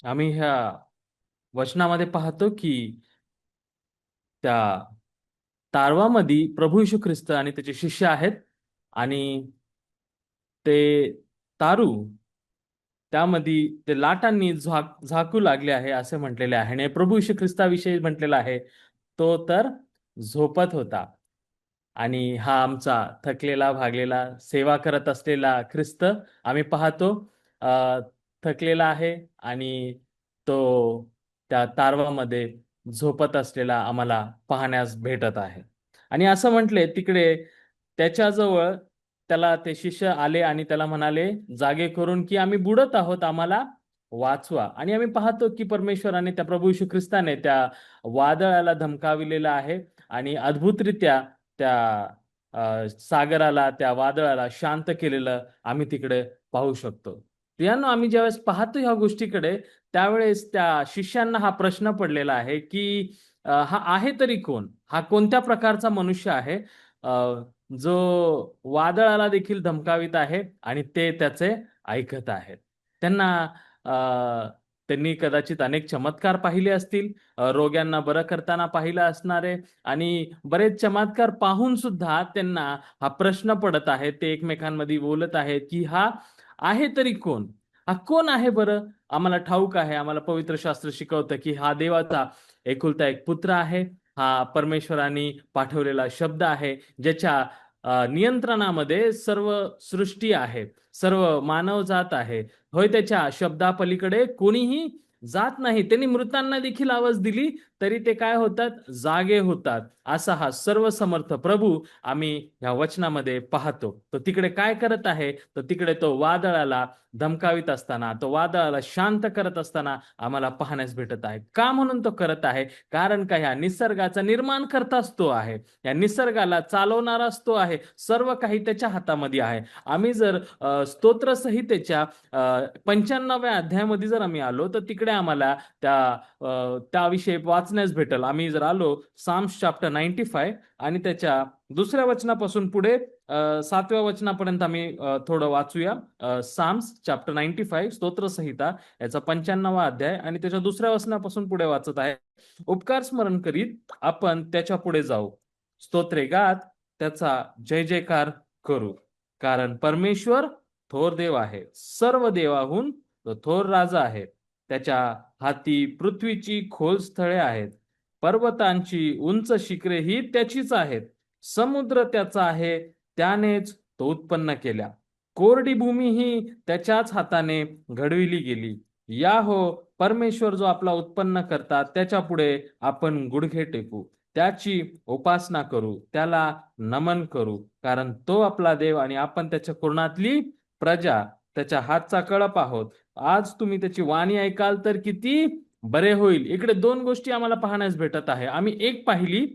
आम्ही ह्या वचनामध्ये पाहतो की त्या तारवामध्ये प्रभू येशू ख्रिस्त आणि त्याचे शिष्य आहेत आणि ते तारू त्यामध्ये ते लाटांनी झाकू लागले आहे असे म्हटलेले आहे आणि प्रभू येशू ख्रिस्ताविषयी म्हटलेला आहे तो तर झोपत होता. आणि हा आमचा थकलेला भागलेला सेवा करत असलेला ख्रिस्त आम्ही पाहतो अ, थकलेला आहे आणि तो त्या तारवामध्ये झोपत असलेला आम्हाला पाहण्यास भेटत आहे. आणि असं म्हटले तिकडे त्याच्याजवळ त्याला ते शिष्य आले आणि त्याला म्हणाले जागे करून की आम्ही बुडत आहोत, आम्हाला वाचवा. आणि आम्ही पाहतो की परमेश्वराने त्या प्रभू येशू ख्रिस्ताने त्या वादळाला धमकाविलेला आहे आणि अद्भुतरित्या त्या सागराला त्या वादळाला शांत केलेलं आम्ही तिकडे पाहू शकतो. प्रियांनो, आम्ही ज्यावेळेस पाहतो ह्या गोष्टीकडे त्यावेळेस त्या शिष्यांना हा प्रश्न पडलेला आहे की हा आहे तरी कोण, हा कोणत्या प्रकारचा मनुष्य आहे जो वादळाला देखील धमकावित आहे आणि ते त्याचे ऐकत आहेत. त्यांना अ, त्यांनी कदाचित अनेक चमत्कार पाहिले असतील, रोग्यांना बरं करताना पाहिलं असणारे आणि बरेच चमत्कार पाहून सुद्धा त्यांना हा प्रश्न पडत आहे. ते एकमेकांमध्ये बोलत आहेत की हा आहे तरी कोण, हा कोण आहे बरं. आम्हाला ठाऊक आहे, आम्हाला पवित्र शास्त्र शिकवतं की हा देवाचा एकुलता एक पुत्र आहे, हा परमेश्वराने पाठवलेला शब्द आहे ज्याच्या नियंत्रणामध्ये सर्व सृष्टी आहे, सर्व मानवजात आहे. होय, त्याच्या शब्दापलीकडे कोणीही जात नाही. त्यांनी मृतांना देखील आवाज दिली तरी ते काय होतात, जागे होतात. असा हा सर्वसमर्थ प्रभू आम्ही या वचनामध्ये पाहतो. तो तिकडे काय करत आहे, तर तिकडे तो वादळाला धमकावित असताना, तो वादळाला शांत करत असताना आम्हाला पाहण्यास भेटत आहे. का म्हणून तो करत आहे? कारण का ह्या निसर्गाचा निर्माण करताच तो आहे, या निसर्गाला चालवणाराच तो आहे, सर्व काही त्याच्या हातामध्ये आहे. आम्ही जर स्तोत्र संहितेच्या 95व्या अध्यायामध्ये जर आम्ही आलो तर तिकडे आम्हाला त्याविषयी वाचण्यास भेटेल. आम्ही जर आलो साम्स चॅप्टर 95 आणि त्याच्या दुसऱ्या वचनापासून पुढे 7व्या वचनापर्यंत आम्ही थोडं वाचूया. साम्स चॅप्टर 95 स्तोत्रसंहिता याचा 95वा अध्याय आणि त्याच्या दुसऱ्या वचनापासून पुढे वाचत आहे. उपकार स्मरण करीत आपण त्याच्या पुढे जाऊ, स्तोत्रे गात त्याचा जय जयकार करू. कारण परमेश्वर थोर देव आहे, सर्व देवाहून तो थोर राजा आहे. त्याच्या हाती पृथ्वीची खोल स्थळे आहेत, पर्वतांची उंच शिखरे ही त्याचीच आहेत. समुद्र त्याचा आहे, त्यानेच तो उत्पन्न केल्या. कोरडी भूमी ही त्याच्याच हाताने घडविली गेली. या हो परमेश्वर जो आपला उत्पन्न करतात त्याच्या पुढे आपण गुडघे टेकू, त्याची उपासना करू, त्याला नमन करू. कारण तो आपला देव आणि आपण त्याच्या कुरणातली प्रजा, त्याच्या हातचा कळप आहोत. आज तुम्ही त्याची वाणी ऐकाल तर किती बरे होईल. इकडे दोन गोष्टी आम्हाला पाहण्यास भेटत आहे. आम्ही एक पाहिली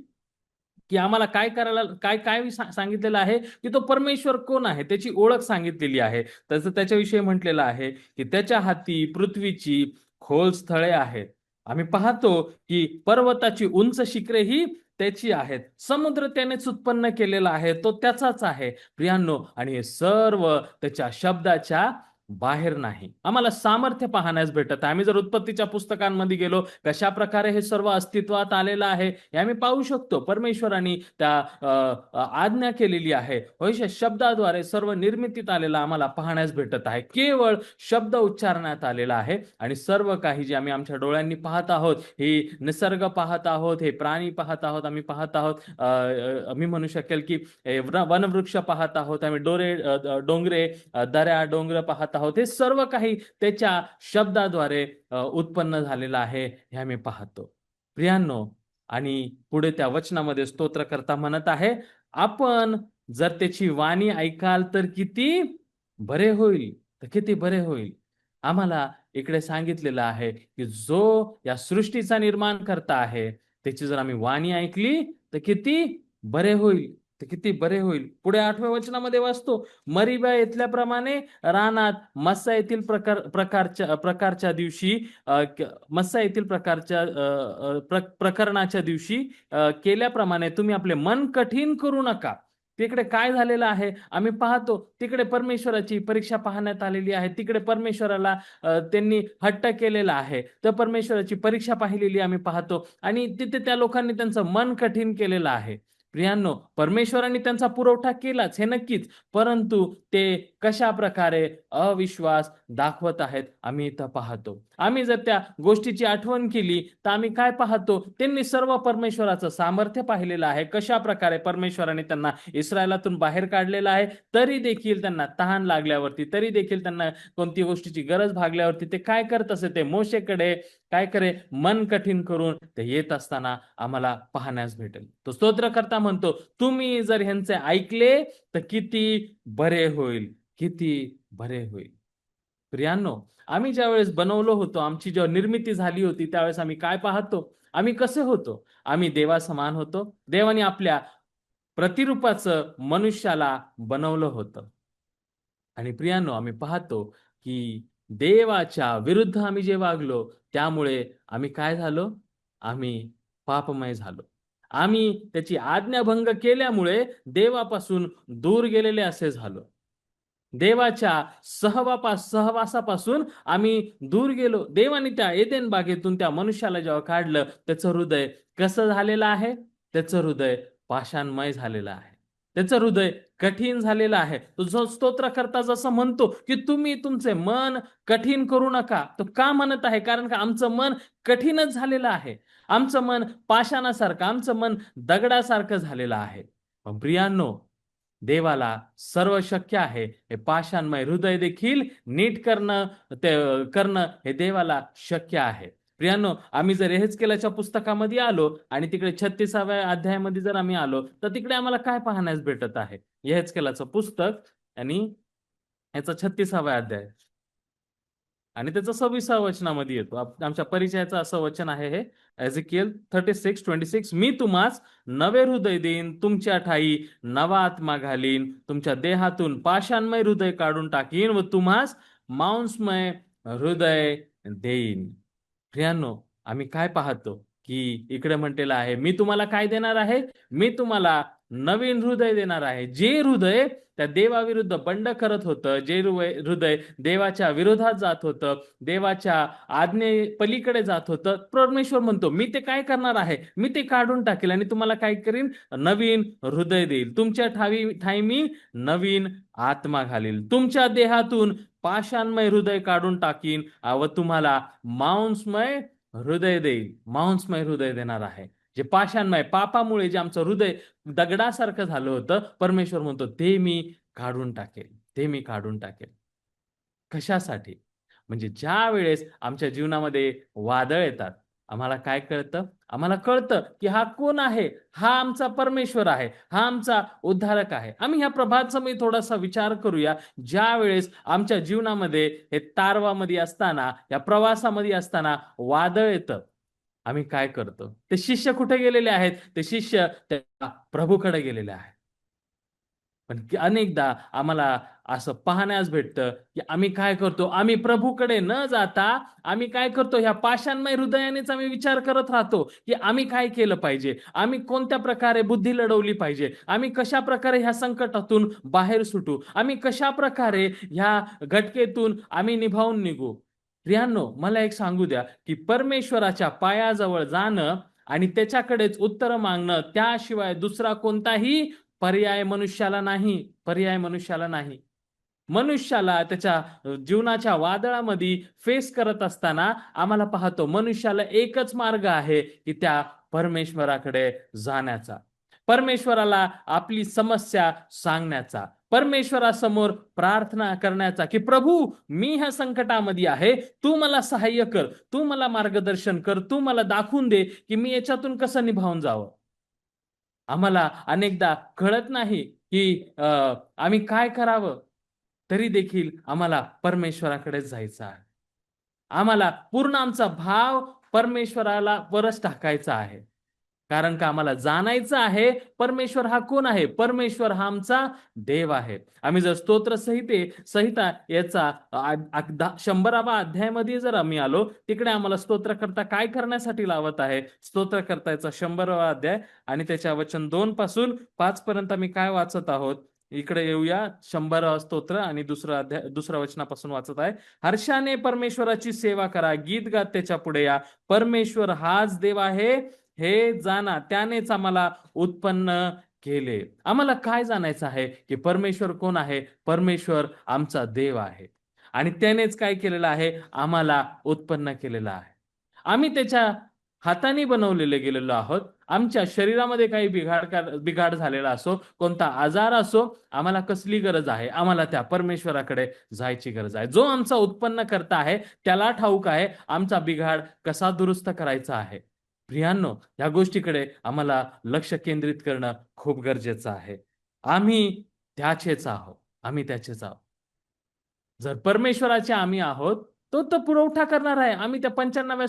की आम्हाला काय करायला, काय काय सांगितलेलं आहे की तो परमेश्वर कोण आहे, त्याची ओळख सांगितलेली आहे. तसं त्याच्याविषयी म्हटलेलं आहे की त्याच्या हाती पृथ्वीची खोल स्थळे आहेत. आम्ही पाहतो की पर्वताची उंच शिखरे ही त्याची आहेत. समुद्र त्यानेच उत्पन्न केलेला आहे, तो त्याचाच आहे प्रियांनो. आणि हे सर्व त्याच्या शब्दाच्या बाहेर नाही. आम्हाला सामर्थ्य पाहण्यास भेटत आहे. आम्ही जर उत्पत्तीच्या पुस्तकांमध्ये गेलो, कशा प्रकारे हे सर्व अस्तित्वात आलेलं आहे हे आम्ही पाहू शकतो. परमेश्वरांनी त्या आज्ञा केलेली आहे. होय, शब्दाद्वारे सर्व निर्मितीत आलेला आम्हाला पाहण्यास भेटत आहे. केवळ शब्द उच्चारण्यात आलेला आहे आणि सर्व काही जे आम्ही आमच्या डोळ्यांनी पाहत आहोत, हे निसर्ग पाहत आहोत, हे प्राणी पाहत आहोत, आम्ही पाहत आहोत, मी म्हणू शकेल की वनवृक्ष पाहत आहोत, आम्ही डोंगरे, दऱ्या डोंगर पाहत आहोत. हे सर्व काही त्याच्या शब्दाद्वारे उत्पन्न झालेलं आहे हे आम्ही पाहतो प्रियांनो. आणि पुढे त्या वचनामध्ये स्तोत्रकर्ता म्हणत आहे, आपण जर त्याची वाणी ऐकाल तर किती बरे होईल, तर किती बरे होईल. आम्हाला इकडे सांगितलेलं आहे की जो या सृष्टीचा निर्माण करता आहे त्याची जर आम्ही वाणी ऐकली तर किती बरे होईल, तर किती बरे होईल. पुढे 8व्या वचनामध्ये वाचतो, मरिबा येथल्याप्रमाणे रानात मस्सा येथील प्रकारच्या दिवशी, मस्सा येथील प्रकरणाच्या दिवशी केल्याप्रमाणे तुम्ही आपले मन कठीण करू नका. तिकडे काय झालेलं आहे आम्ही पाहतो. तिकडे परमेश्वराची परीक्षा पाहण्यात आलेली आहे. तिकडे परमेश्वराला त्यांनी हट्ट केलेला आहे. तर परमेश्वराची परीक्षा पाहिलेली आम्ही पाहतो आणि तिथे त्या लोकांनी त्यांचं मन कठीण केलेलं आहे. प्रियांनो, परमेश्वरांनी त्यांचा पुरवठा केलाच हे नक्कीच, परंतु ते कशा प्रकारे अविश्वास दाखवत आहेत आम्ही इथं पाहतो. आम्ही जर त्या गोष्टीची आठवण केली तर आम्ही काय पाहतो, त्यांनी सर्व परमेश्वराचं सामर्थ्य पाहिलेलं आहे. कशा प्रकारे परमेश्वराने त्यांना इस्रायलातून बाहेर काढलेलं आहे. तरी देखील त्यांना तहान लागल्यावरती, तरी देखील त्यांना कोणती गोष्टीची गरज भागल्यावरती ते काय करत असे, ते मोशेकडे काय करे, मन कठीण करून ते येत असताना आम्हाला पाहण्यास भेटेल. तो स्तोत्रकर्ता म्हणतो, तुम्ही जर ह्यांचे ऐकले तर किती बरे होईल, किती बरे होईल. प्रियांनो, आम्ही ज्यावेळेस बनवलो होतो, आमची जेव्हा निर्मिती झाली होती, त्यावेळेस आम्ही काय पाहतो, आम्ही कसे होतो, आम्ही देवासमान होतो. देवाने आपल्या प्रतिरूपाचं मनुष्याला बनवलं होतं. आणि प्रियांनो, आम्ही पाहतो की देवाच्या विरुद्ध आम्ही जे वागलो, त्यामुळे आम्ही काय झालो, आम्ही पापमय झालो. आम्ही त्याची आज्ञाभंग केल्यामुळे देवापासून दूर गेलेले असे झालो. देवाच्या सहवासापासून आम्ही दूर गेलो. देवाने त्या एदेन बागेतून त्या मनुष्याला जेव्हा काढलं, त्याचं हृदय कसं झालेलं आहे, त्याचं हृदय पाषाणमय झालेलं आहे. त्याचं हृदय कठीण झालेलं आहे. तो जो स्तोत्रकर्ता जसं म्हणतो की तुम्ही तुमचे मन कठीण करू नका, तो का म्हणत आहे, कारण का आमचं मन कठीणच झालेलं आहे. आमचं मन पाषाणासारखं, आमचं मन दगडासारखं झालेलं आहे. पण प्रियांनो, देवाला सर्व शक्य आहे. हे पाषाणमय हृदय देखील नीट करणं हे देवाला शक्य आहे. प्रियांनो, आम्ही जर यहेजकेलाच्या पुस्तकामध्ये आलो आणि तिकडे 36व्या अध्यायामध्ये जर आम्ही आलो, तर तिकडे आम्हाला काय पाहण्यास भेटत आहे? यहेजकेलाचं पुस्तक आणि याचा 36वा अध्याय आणि त्याचं 26व्या वचनामध्ये येतो. आमच्या परिचयाचं असं वचन आहे हे, एझेकिएल 36:26, मी तुम्हास नवे हृदय देईन, तुमच्या ठाई नवा आत्मा घालीन, तुमच्या देहातून पाषाणमय हृदय काढून टाकीन व तुम्हास मांसमय हृदय देईन. प्रियांनो, आम्ही काय पाहतो की इकडे म्हटलेलं आहे, मी तुम्हाला काय देणार आहे, मी तुम्हाला नवीन हृदय देणार आहे. जे हृदय त्या देवाविरुद्ध बंड करत होतं, जे हृदय देवाच्या विरोधात जात होतं, देवाच्या आज्ञे पलीकडे जात होतं, परमेश्वर म्हणतो मी ते काय करणार आहे, मी ते काढून टाकेल आणि तुम्हाला काय करीन, नवीन हृदय देईल. तुमच्या ठाई मी नवीन आत्मा घालील, तुमच्या देहातून पाषाणमय हृदय काढून टाकीन व तुम्हाला मांसमय हृदय देईल. मांसमय हृदय देणार आहे. जे पाषाणमय, पापामुळे जे आमचं हृदय दगडासारखं झालं होतं, परमेश्वर म्हणतो ते मी काढून टाकेल, ते मी काढून टाकेल. कशासाठी? म्हणजे ज्या वेळेस आमच्या जीवनामध्ये वादळ येतात, आम्हाला काय कळतं? आम्हाला कळतं की हा कोण आहे? हा आमचा परमेश्वर आहे, हा आमचा उद्धारक आहे. आम्ही ह्या प्रभात समय थोडासा विचार करूया. ज्या वेळेस आमच्या जीवनामध्ये हे तारवामध्ये असताना, या प्रवासामध्ये असताना वादळ येतं, आम्ही काय करतो? ते शिष्य कुठे गेलेले आहेत? ते शिष्य त्या प्रभूकडे गेलेले आहेत. पण अनेकदा आम्हाला असं पाहण्यास भेटतं की आम्ही काय करतो, आम्ही प्रभूकडे न जाता आम्ही काय करतो, ह्या पाषाणमय हृदयानेच आम्ही विचार करत राहतो की आम्ही काय केलं पाहिजे, आम्ही कोणत्या प्रकारे बुद्धी लढवली पाहिजे, आम्ही कशा प्रकारे ह्या संकटातून बाहेर सुटू, आम्ही कशा प्रकारे ह्या घटकेतून आम्ही निभावून निघू. प्रियांनो, मला एक सांगू द्या की परमेश्वराच्या पायाजवळ जाणं आणि त्याच्याकडेच उत्तर मागणं, त्याशिवाय दुसरा कोणताही पर्याय मनुष्याला नाही. पर्याय मनुष्याला नाही. मनुष्याला त्याच्या जीवनाच्या वादळामध्ये फेस करत असताना आम्हाला पाहतो, मनुष्याला एकच मार्ग आहे की त्या परमेश्वराकडे जाण्याचा, परमेश्वराला आपली समस्या सांगण्याचा, परमेश्वरासमोर प्रार्थना करण्याचा की प्रभू, मी ह्या संकटामध्ये आहे, तू मला सहाय्य कर, तू मला मार्गदर्शन कर, तू मला दाखवून दे की मी याच्यातून कसं निभावून जावं. आम्हाला अनेकदा कळत नाही की आम्ही काय करावं, तरी देखील आम्हाला परमेश्वराकडेच जायचं आहे. आम्हाला पूर्ण आमचा भाव परमेश्वराला वरच टाकायचा आहे. कारण का आम्हाला जाणायचं आहे परमेश्वर हा कोण आहे. परमेश्वर हा आमचा देव आहे. आम्ही जर स्तोत्र संहिता याचा 100वा अध्यायामध्ये जर आम्ही आलो, तिकडे आम्हाला स्तोत्रकर्ता काय करण्यासाठी लावत आहे. स्तोत्रकर्त्याचा 100वा अध्याय आणि त्याच्या वचन 2 पासून 5 पर्यंत आम्ही काय वाचत आहोत. इकडे येऊया. 100वा स्तोत्र आणि दुसऱ्या वचनापासून वाचत आहे. हर्षाने परमेश्वराची सेवा करा, गीत गात त्याच्या पुढे या. परमेश्वर हाच देव आहे हे जाणा, त्यानेच आम्हाला उत्पन्न केले. आम्हाला काय जाणायचं आहे की परमेश्वर कोण आहे. परमेश्वर आमचा देव आहे आणि त्यानेच काय केलेलं आहे, आम्हाला उत्पन्न केलेलं आहे. आम्ही त्याच्या हाताने बनवलेले गेलेलो आहोत. आमच्या शरीरामध्ये काही बिघाड झालेला असो, कोणता आजार असो, आम्हाला कसली गरज आहे, आम्हाला त्या परमेश्वराकडे जायची गरज आहे. जो आमचा उत्पन्न करता आहे त्याला ठाऊक आहे आमचा बिघाड कसा दुरुस्त करायचा आहे. प्रियांनो, या गोष्टीकडे आम्हाला लक्ष केंद्रित करणं खूप गरजेचं आहे. आम्ही त्याचेच आहोत. आम्ही त्याचेच आहोत. जर परमेश्वराचे आम्ही आहोत, तो तर पुरवठा करणार आहे. आम्ही त्या 95व्या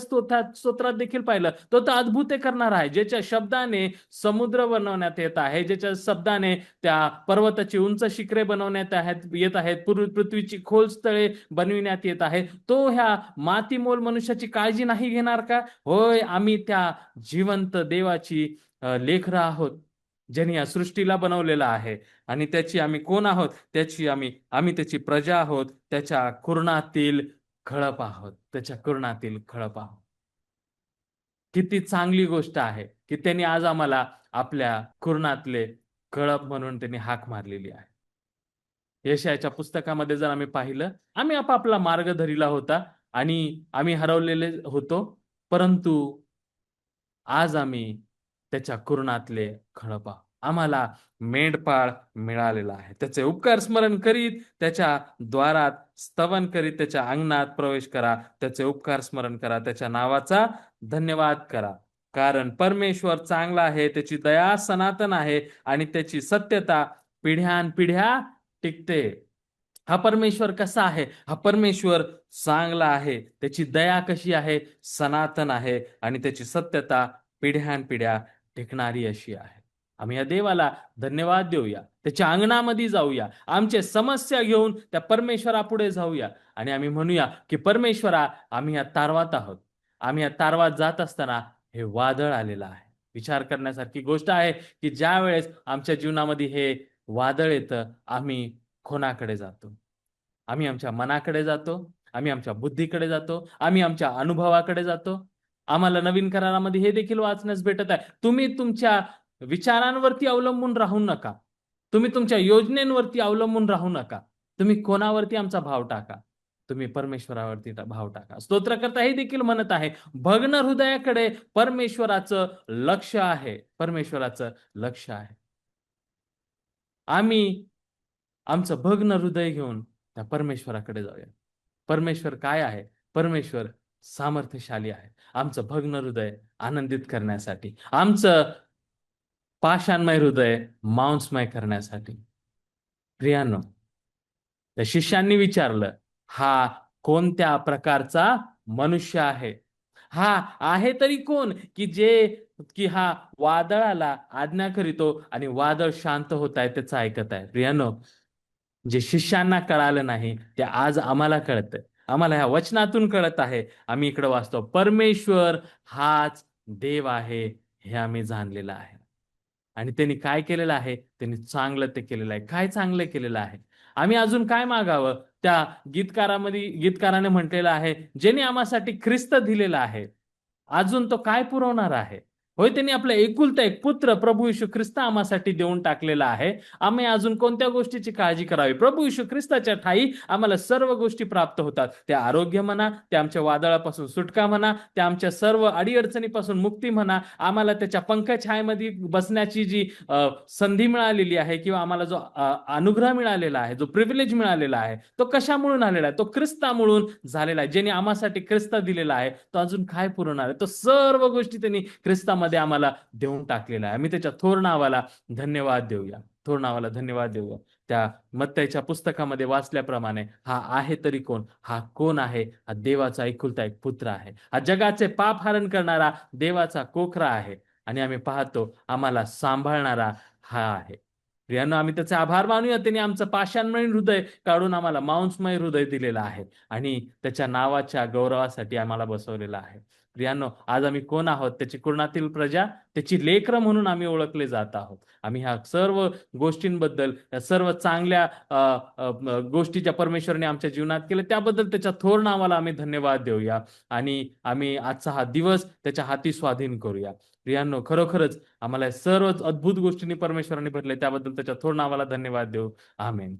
स्तोत्रात देखील पाहिलं. तो तर अद्भुते करणार आहे. ज्याच्या शब्दाने समुद्र बनवण्यात येत आहे, ज्याच्या शब्दाने त्या पर्वताची उंच शिखरे बनवण्यात येत आहेत, पृथ्वीची खोल स्थळे बनविण्यात येत आहे. तो ह्या मातीमोल मनुष्याची काळजी नाही घेणार का? होय, आम्ही त्या जिवंत देवाची लेकरं आहोत, ज्यांनी या सृष्टीला बनवलेलं आहे आणि त्याची आम्ही कोण आहोत. आम्ही त्याची प्रजा आहोत. त्याच्या कुरणातील खळप आहोत. त्याच्या कुरणातील खळप आहोत. किती चांगली गोष्ट आहे की त्यांनी आज आम्हाला आपल्या कुरणातले कळप म्हणून त्यांनी हाक मारलेली आहे. यशायाच्या पुस्तकामध्ये जर आम्ही पाहिलं, आम्ही आपापला मार्ग धरिला होता आणि आम्ही हरवलेले होतो, परंतु आज आम्ही त्याच्या कुरणातले खळप आहोत. आम्हाला मेंढपाळ मिळालेला आहे. त्याचे उपकार स्मरण करीत त्याच्या द्वारात स्तवन करीत त्याच्या अंगणात प्रवेश करा. त्याचे उपकार स्मरण करा. त्याच्या नावाचा धन्यवाद करा. कारण परमेश्वर चांगला आहे, त्याची दया सनातन आहे आणि त्याची सत्यता पिढ्यानपिढ्या टिकते. हा परमेश्वर कसा आहे. हा परमेश्वर चांगला आहे. त्याची दया कशी आहे, सनातन आहे आणि त्याची सत्यता पिढ्यानपिढ्या टिकणारी अशी आहे. आम्ही या देवाला धन्यवाद देऊया. त्याच्या अंगणामध्ये जाऊया. आमचे समस्या घेऊन त्या परमेश्वरापुढे जाऊया आणि आम्ही म्हणूया की परमेश्वरा, आम्ही या तारवात आहोत. आम्ही या तारवात जात असताना हे वादळ आलेलं आहे. विचार करण्यासारखी गोष्ट आहे की ज्या वेळेस आमच्या जीवनामध्ये हे वादळ येतं, आम्ही कोणाकडे जातो. आम्ही आमच्या मनाकडे जातो, आम्ही आमच्या बुद्धीकडे जातो, आम्ही आमच्या अनुभवाकडे जातो. आम्हाला नवीन करारामध्ये हे देखील वाचण्यास भेटत आहे. तुम्ही तुमच्या विचारांवरती अवलंबून राहू नका. तुम्ही तुमच्या योजनेवरती अवलंबून राहू नका. तुम्ही कोणावरती आमचा भाव टाका. तुम्ही परमेश्वरावरती भाव टाका. स्तोत्रकर्ता हे देखील म्हणत आहे, भग्न हृदयाकडे परमेश्वराचं लक्ष आहे. परमेश्वराचं लक्ष आहे. आम्ही आमचं भग्न हृदय घेऊन त्या परमेश्वराकडे जाऊया. परमेश्वर काय आहे? परमेश्वर सामर्थ्यशाली आहे. आमचं भग्न हृदय आनंदित करण्यासाठी, आमचं पाषाणमय हृदय मांसमय करण्यासाठी. प्रियांनो, त्या शिष्यांनी विचारलं, हा कोणत्या प्रकारचा मनुष्य आहे? हा आहे तरी कोण की हा वादळाला आज्ञा करीतो आणि वादळ शांत होत आहे त्याचं ऐकत आहे. प्रियांनो, जे शिष्यांना कळालं नाही ते आज आम्हाला कळतंय. आम्हाला ह्या वचनातून कळत आहे. आम्ही इकडे वाचतो, परमेश्वर हाच देव आहे हे आम्ही जाणलेलं आहे. आणि त्यांनी काय केलेलं आहे? त्यांनी चांगलं ते केलेलं आहे. काय चांगलं केलेलं आहे? आम्ही अजून काय मागावं? त्या गीतकाराने म्हटलेलं आहे, ज्याने आम्हासाठी ख्रिस्त दिलेला आहे, अजून तो काय पुरवणार आहे? होय, त्यांनी आपला एकुलता एक पुत्र प्रभू येशू ख्रिस्त आम्हासाठी देऊन टाकलेला आहे. आम्ही अजून कोणत्या गोष्टीची काळजी करावी? प्रभू येशू ख्रिस्ताच्या ठायी आम्हाला सर्व गोष्टी प्राप्त होतात. त्या आरोग्य म्हणा, त्या आमच्या वादळापासून सुटका म्हणा, त्या आमच्या सर्व अडीअडचणीपासून मुक्ती म्हणा, आम्हाला त्याच्या पंखछायेमध्ये बसण्याची जी संधी मिळालेली आहे किंवा आम्हाला जो अनुग्रह मिळालेला आहे, जो प्रिव्हिलेज मिळालेला आहे, तो कशामुळून आलेला आहे? तो ख्रिस्तामुळून झालेला आहे. ज्याने आम्हासाठी ख्रिस्त दिलेला आहे, तो अजून काय पुरवणार आहे? तो सर्व गोष्टी त्यांनी ख्रिस्तामध्ये आम्हाला देऊन टाकलेला आहे. आम्ही त्याच्या थोर नावाला धन्यवाद देऊया. थोर नावाला धन्यवाद देऊया. त्या मत्तईच्या पुस्तकामध्ये वाचल्याप्रमाणे हा आहे तरी कोण? हा कोण आहे? हा देवाचा एकुलता एक पुत्र आहे. हा जगाचे पाप हरण करणारा देवाचा कोकरा आहे. आणि आम्ही पाहतो आम्हाला सांभाळणारा हा आहे. प्रियांनो, आम्ही त्याचे आभार मानूया. त्यांनी आमचं पाषाणमय हृदय काढून आम्हाला मांसमय हृदय दिलेलं आहे आणि त्याच्या नावाच्या गौरवासाठी आम्हाला बसवलेलं आहे. प्रियांनो, आज आम्ही कोण आहोत? त्याची कुळातील प्रजा, त्याची लेकरं म्हणून आम्ही ओळखले जात आहोत. आम्ही ह्या सर्व गोष्टींबद्दल, या सर्व चांगल्या गोष्टी परमेश्वराने आमच्या जीवनात केल्या त्याबद्दल त्याच्या थोर नावाला आम्ही धन्यवाद देऊया आणि आम्ही आजचा हा दिवस त्याच्या हाती स्वाधीन करूया. प्रियांनो, खरोखरच आम्हाला सर्व अद्भुत गोष्टींनी परमेश्वराने भरले त्याबद्दल त्याच्या थोर नावाला धन्यवाद देऊ. आमेन.